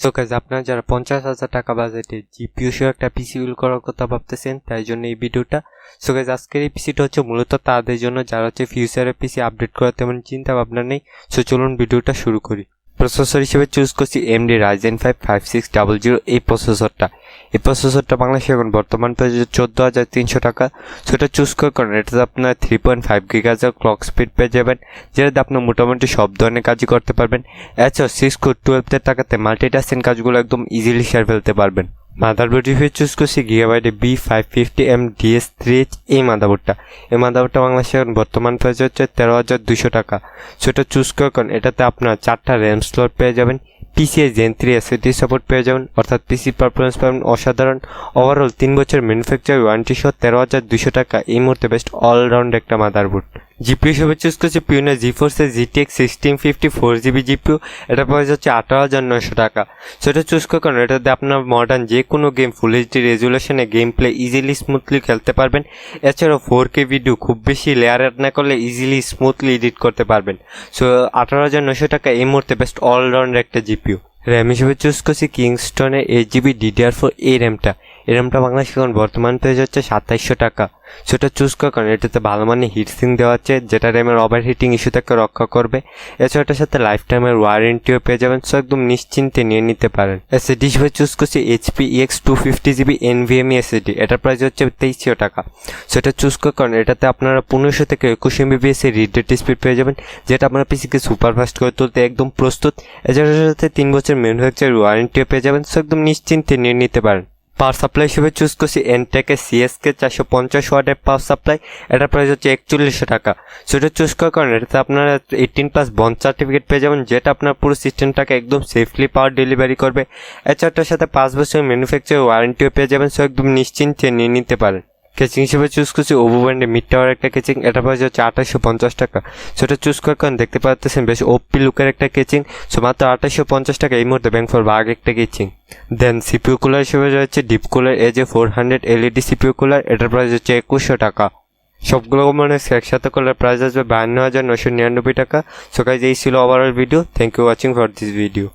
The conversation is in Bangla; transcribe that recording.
সো গাইস, আপনারা যারা 50,000 টাকা বাজেটে জিপিইউ সহ একটা পিসি বিল্ড করার কথা ভাবতেছেন, তাই জন্য এই ভিডিওটা। সো গাইস, আজকের এই পিসিটা হচ্ছে মূলত তাদের জন্য যারা হচ্ছে ফিউচারে পিসি আপডেট করার তেমন চিন্তা ভাবনা নেই। সো চলুন ভিডিওটা শুরু করি। প্রসেসর হিসেবে চুজ করছি AMD Ryzen 5 5600 এই প্রসেসরটা। এই প্রসেসরটা বাংলাদেশে এখন বর্তমান প্রাইস 14,300 টাকা। সো এটা চুজ করেন, এটাতে আপনার 3.5 GHz ক্লক স্পিড পেয়ে যাবেন, যেটাতে আপনার মোটামুটি সব ধরনের কাজই করতে পারবেন। এছাড়াও 6/12 টাকাতে মাল্টিটাস্কিং কাজগুলো একদম ইজিলি সেরে ফেলতে পারবেন। মাদারবোর্ড হিসেবে চুজ করছি গিগাবাইটের B550M DS3H এই মাদারবোর্ডটা। এই মাদারবোর্ডটা বাংলাদেশে এখন বর্তমান প্রাইস হচ্ছে 13,200 টাকা। সো এটা চুজ করেন, এটাতে আপনার 4টা র্যাম স্লট পেয়ে যাবেন, PCIe Gen 3 SSD সাপোর্ট পেয়ে যাবেন, অর্থাৎ পিসি পারফরমেন্স পাবেন অসাধারণ। ওভারঅল 3 বছর ম্যানুফ্যাকচার ওয়ারেন্টি সহ 13,200 টাকা এই মুহূর্তে বেস্ট অলরাউন্ড একটা মাদারবোর্ড। জিপিইউ হিসেবে চুজ করছি পিউনা GeForce GTX 1650 4GB জিপিইউ। এটা প্রাইস হচ্ছে 18,900 টাকা। সো এটা চুজ করেন, এটাতে আপনার মডার্ন যে কোনো গেম ফুল এইচডি রেজুলেশনে গেম প্লে ইজিলি স্মুথলি খেলতে পারবেন। এছাড়াও 4K ভিডিও খুব বেশি লেয়ার অ্যাড না করলে ইজিলি স্মুথলি এডিট করতে পারবেন। সো 18,900 টাকা এই মুহূর্তে বেস্ট অলরাউন্ড একটা জিপিইউ। র্যাম হিসেবে চুজ করছি কিংস্টনের 8GB DDR4 এই র্যামটা। এই র্যামটা বাংলাদেশে এখন বর্তমান প্রাইস হচ্ছে 2700 টাকা। সেটা চুজ করেন, এটাতে ভালো মানের হিটসিং দেওয়া আছে, যেটা র্যামের ওভার হিটিং ইস্যু থেকে রক্ষা করবে। এছাড়া এটার সাথে লাইফ টাইমের ওয়ারেন্টিও পেয়ে যাবেন। সো একদম নিশ্চিন্তে নিয়ে নিতে পারেন। এসএসডি হিসেবে চুজ করছি HP EX 250GB NVMe SSD। এটার প্রাইস হচ্ছে 2300 টাকা। সেটা চুজ করেন, এটাতে আপনারা 1500 থেকে 21 MBps এর রিড রেট স্পিড পেয়ে যাবেন, যেটা আপনার পিসিকে সুপারফাস্ট করে তুলতে একদম প্রস্তুত। এছাড়া সাথে 3 বছর ম্যানুফ্যাকচার ওয়ারেন্টিও পেয়ে যাবেন। সো একদম নিশ্চিন্তে নিয়ে নিতে পারেন। পাওয়ার সাপ্লাই হিসেবে চুজ করছি এনটেকের CSK 450 ওয়াটের পাওয়ার সাপ্লাই। এটার প্রাইস হচ্ছে 4100 টাকা। সো এটা চুজ করেন, এটাতে আপনারা 18+ বন্ড সার্টিফিকেট পেয়ে যাবেন, যেটা আপনার পুরো সিস্টেমটাকে একদম সেফলি পাওয়ার ডেলিভারি করবে। এছাড়াটার সাথে 5 বছর ম্যানুফ্যাকচার ওয়ারেন্টিও পেয়ে যাবেন। সো একদম নিশ্চিন্তে নিয়ে নিতে পারেন। কেচিং হিসেবে চুজ করছি ওভো ব্র্যান্ডের মিড টাওয়ার একটা কেচিং। এটা প্রাইস হচ্ছে 2850 টাকা। সেটা চুজ করেন, দেখতে পাচ্ছেন বেশ ওপি লুকের একটা কেচিং। সো মাত্র 2850 টাকা এই মুহূর্তে ব্যাংক ফর বাগ একটা কেচিং। দেন সিপিইউ কুলার হিসেবে রয়েছে deep cooler AJ400 LED CPU cooler. এটার প্রাইস হচ্ছে 2100 টাকা। সবগুলো মানে একসাথে করলে প্রাইস আসবে 52,999 টাকা। সো গাইস, এই ছিল overall video. Thank you watching for this video.